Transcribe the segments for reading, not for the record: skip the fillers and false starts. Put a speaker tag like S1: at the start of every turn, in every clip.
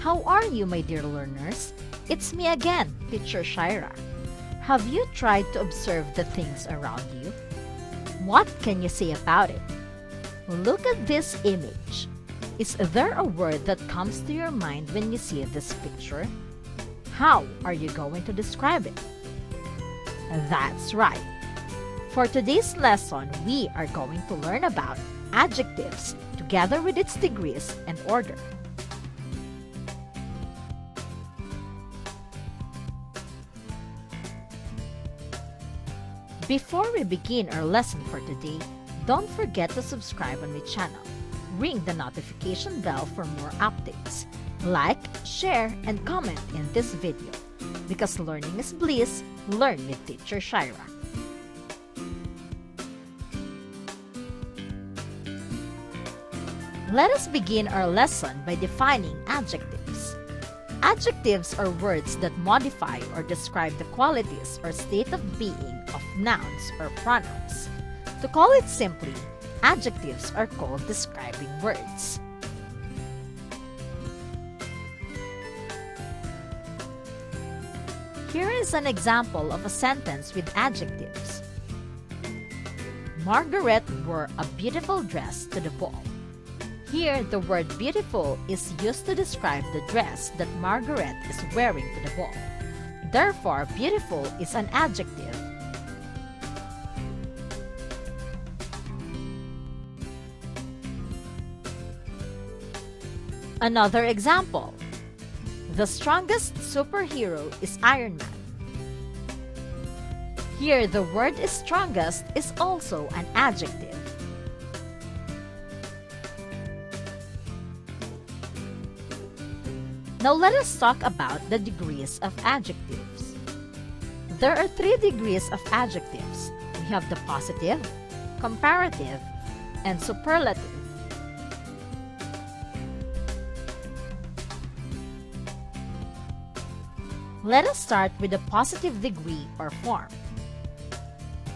S1: How are you, my dear learners? It's me again, Teacher Shira. Have you tried to observe the things around you? What can you say about it? Look at this image. Is there a word that comes to your mind when you see this picture? How are you going to describe it? That's right. For today's lesson, we are going to learn about adjectives together with its degrees and order. Before we begin our lesson for today, don't forget to subscribe on my channel. Ring the notification bell for more updates. Like, share, and comment in this video. Because learning is bliss, learn with Teacher Shira. Let us begin our lesson by defining adjectives. Adjectives are words that modify or describe the qualities or state of being of nouns or pronouns. To call it simply, adjectives are called describing words. Here is an example of a sentence with adjectives. Margaret wore a beautiful dress to the ball. Here, the word beautiful is used to describe the dress that Margaret is wearing to the ball. Therefore, beautiful is an adjective. Another example. The strongest superhero is Iron Man. Here, the word strongest is also an adjective. Now let us talk about the degrees of adjectives. There are 3 degrees of adjectives. We have the positive, comparative, and superlative. Let us start with the positive degree or form.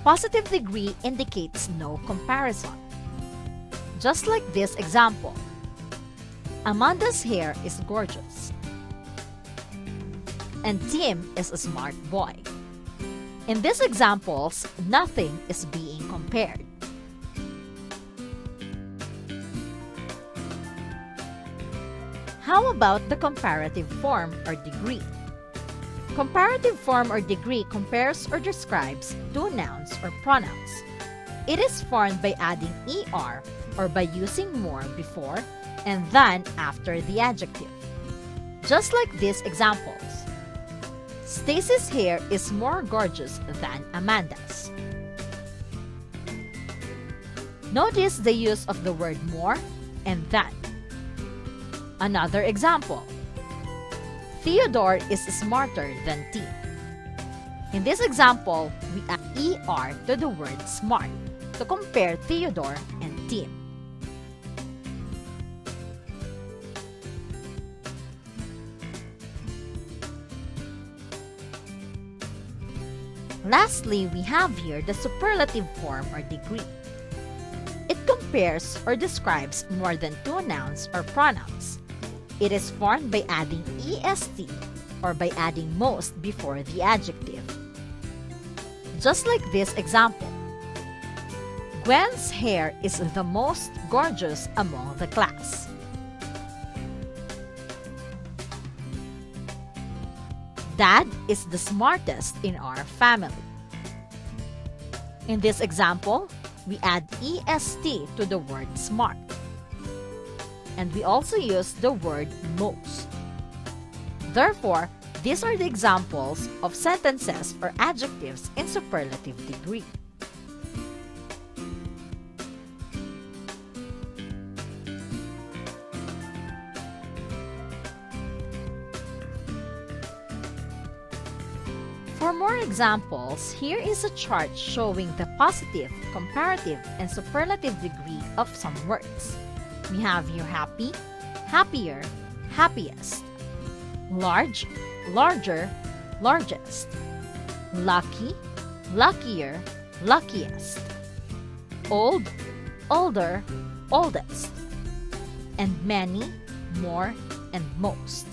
S1: Positive degree indicates no comparison. Just like this example. Amanda's hair is gorgeous. And Tim is a smart boy. In these examples, nothing is being compared. How about the comparative form or degree? Comparative form or degree compares or describes 2 nouns or pronouns. It is formed by adding er or by using more before and than after the adjective. Just like these examples. Stacy's hair is more gorgeous than Amanda's. Notice the use of the word more and than. Another example. Theodore is smarter than Tim. In this example, we add er to the word smart to compare Theodore and Tim. Lastly, we have here the superlative form or degree. It compares or describes more than 2 nouns or pronouns. It is formed by adding est or by adding most before the adjective. Just like this example. Gwen's hair is the most gorgeous among the class. Dad is the smartest in our family. In this example, we add est to the word smart. And we also use the word most. Therefore, these are the examples of sentences or adjectives in superlative degree. For more examples, here is a chart showing the positive, comparative, and superlative degree of some words. We have here happy, happier, happiest. Large, larger, largest. Lucky, luckier, luckiest. Old, older, oldest. And many, more, and most.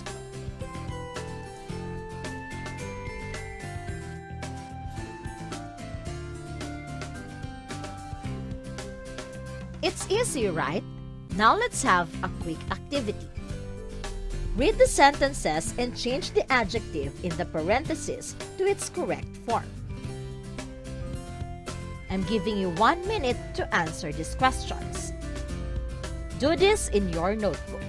S1: It's easy, right? Now let's have a quick activity. Read the sentences and change the adjective in the parentheses to its correct form. I'm giving you 1 minute to answer these questions. Do this in your notebook.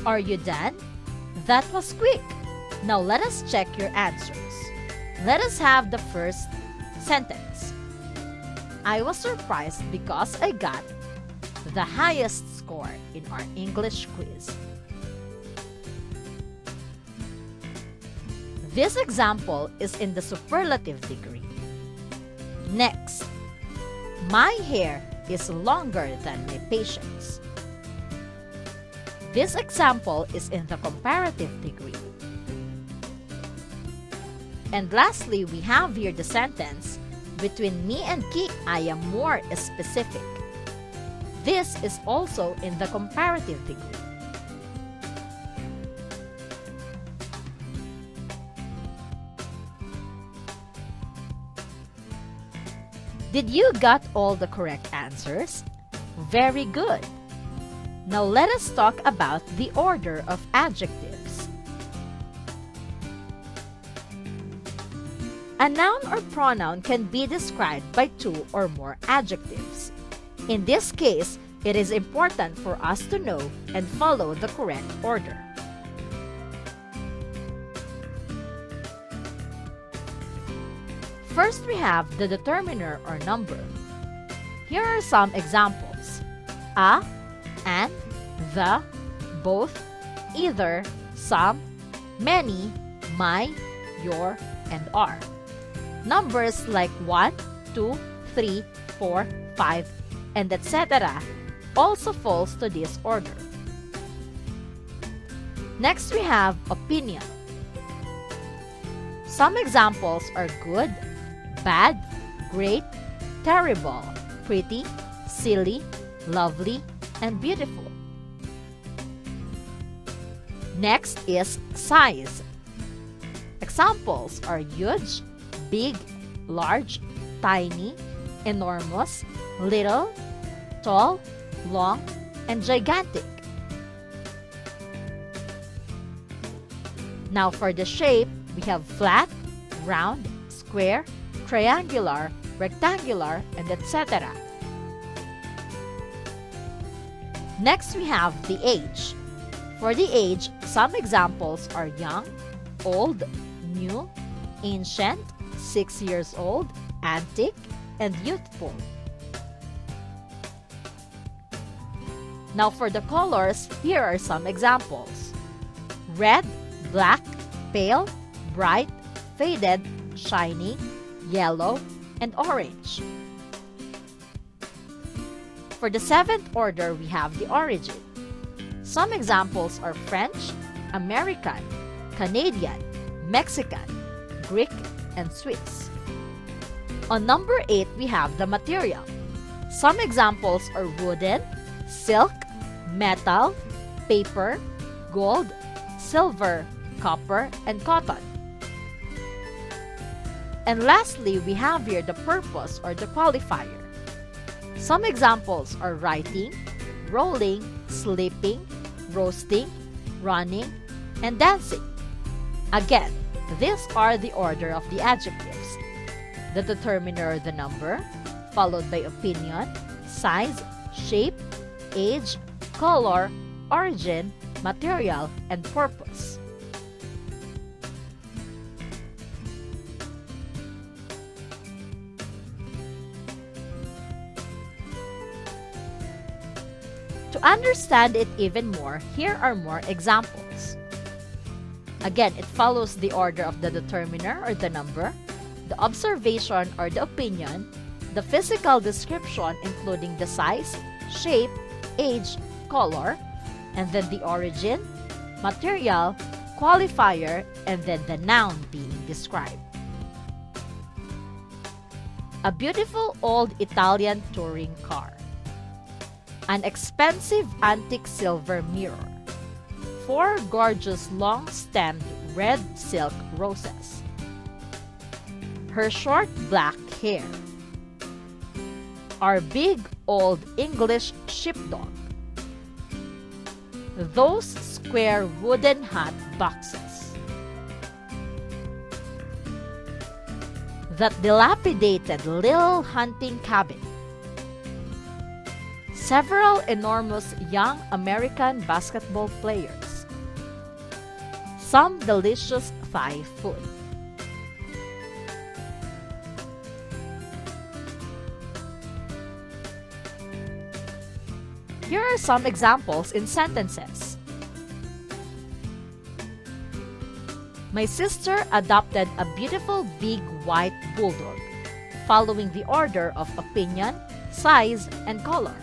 S1: Are you done? That was quick. Now let us check your answers. Let us have the first sentence. I was surprised because I got the highest score in our English quiz. This example is in the superlative degree. Next, my hair is longer than my patient's. This example is in the comparative degree. And lastly, we have here the sentence, between me and Kik, I am more specific. This is also in the comparative degree. Did you got all the correct answers? Very good. Now let us talk about the order of adjectives. A noun or pronoun can be described by 2 or more adjectives. In this case, it is important for us to know and follow the correct order. First, we have the determiner or number. Here are some examples. A, and, the, both, either, some, many, my, your, and are. Numbers like 1, 2, 3, 4, 5, and etc. also falls to this order. Next, we have opinion. Some examples are good, bad, great, terrible, pretty, silly, lovely, and beautiful. Next is size. Examples are huge, big, large, tiny, enormous, little, tall, long, and gigantic. Now for the shape, we have flat, round, square, triangular, rectangular, and etc. Next, we have the age. For the age, some examples are young, old, new, ancient, 6 years old, antique, and youthful. Now for the colors, here are some examples. Red, black, pale, bright, faded, shiny, yellow, and orange. For the 7th order, we have the origin. Some examples are French, American, Canadian, Mexican, Greek, and Swiss. On number 8, we have the material. Some examples are wooden, silk, metal, paper, gold, silver, copper, and cotton. And lastly, we have here the purpose or the qualifier. Some examples are writing, rolling, sleeping, roasting, running, and dancing. Again, these are the order of the adjectives. The determiner, the number, followed by opinion, size, shape, age, color, origin, material, and purpose. To understand it even more, here are more examples. Again, it follows the order of the determiner or the number, the observation or the opinion, the physical description including the size, shape, age, color, and then the origin, material, qualifier, and then the noun being described. A beautiful old Italian touring car. An expensive antique silver mirror. 4 gorgeous long-stemmed red silk roses. Her short black hair. Our big old English sheepdog. Those square wooden hat boxes. That dilapidated little hunting cabin. Several enormous young American basketball players. Some delicious Thai food. Here are some examples in sentences. My sister adopted a beautiful big white bulldog, following the order of opinion, size, and color.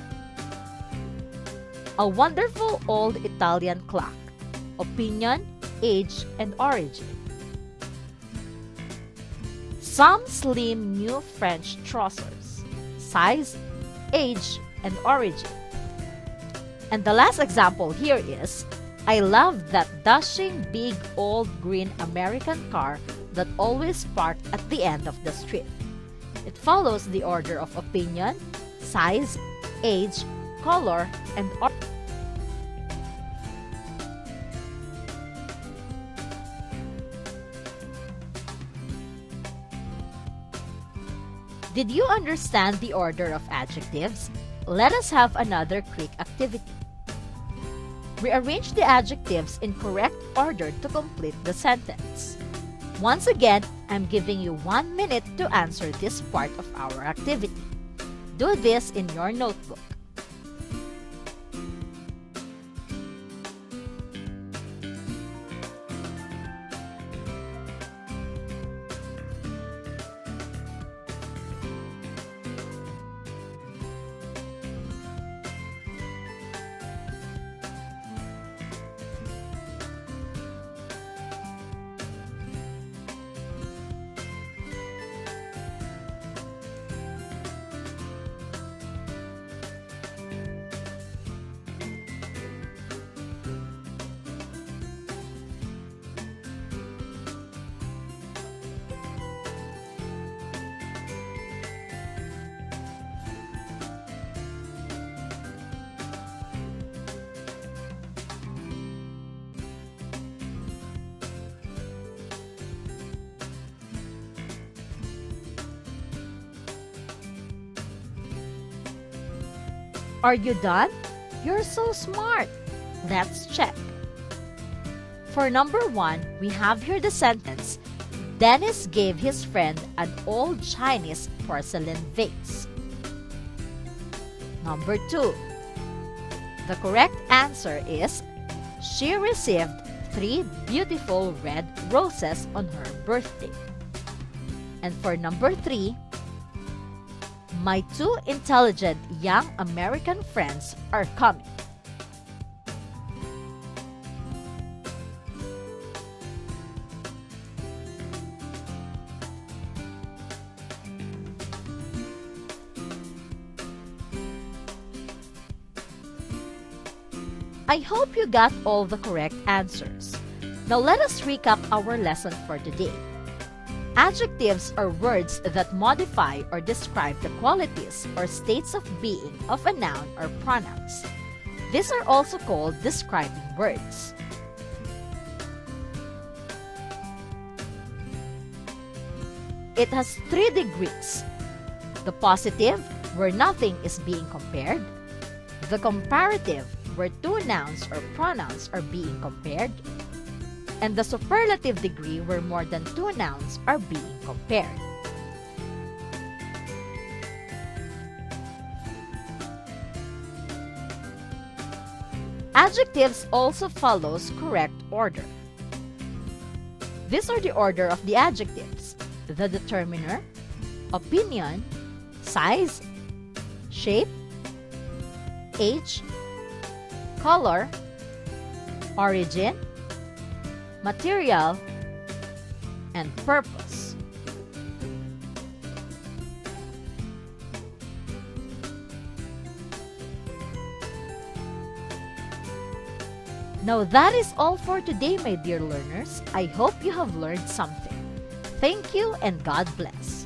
S1: A wonderful old Italian clock. Opinion, age, and origin. Some slim new French trousers. Size, age, and origin. And the last example here is, I love that dashing big old green American car that always parked at the end of the street. It follows the order of opinion, size, age, color, and origin. Did you understand the order of adjectives? Let us have another quick activity. Rearrange the adjectives in correct order to complete the sentence. Once again, I'm giving you 1 minute to answer this part of our activity. Do this in your notebook. Are you done? You're so smart. Let's check. For number 1, we have here the sentence, Dennis gave his friend an old Chinese porcelain vase. Number 2, the correct answer is, she received 3 beautiful red roses on her birthday. And for number 3, my 2 intelligent young American friends are coming. I hope you got all the correct answers. Now let us recap our lesson for today. Adjectives are words that modify or describe the qualities or states of being of a noun or pronouns. These are also called describing words. It has 3 degrees: the positive, where nothing is being compared; the comparative, where 2 nouns or pronouns are being compared; and the superlative degree, where more than 2 nouns are being compared. Adjectives also follows correct order. These are the order of the adjectives: the determiner, opinion, size, shape, age, color, origin, material, and purpose. Now that is all for today, my dear learners. I hope you have learned something. Thank you and God bless.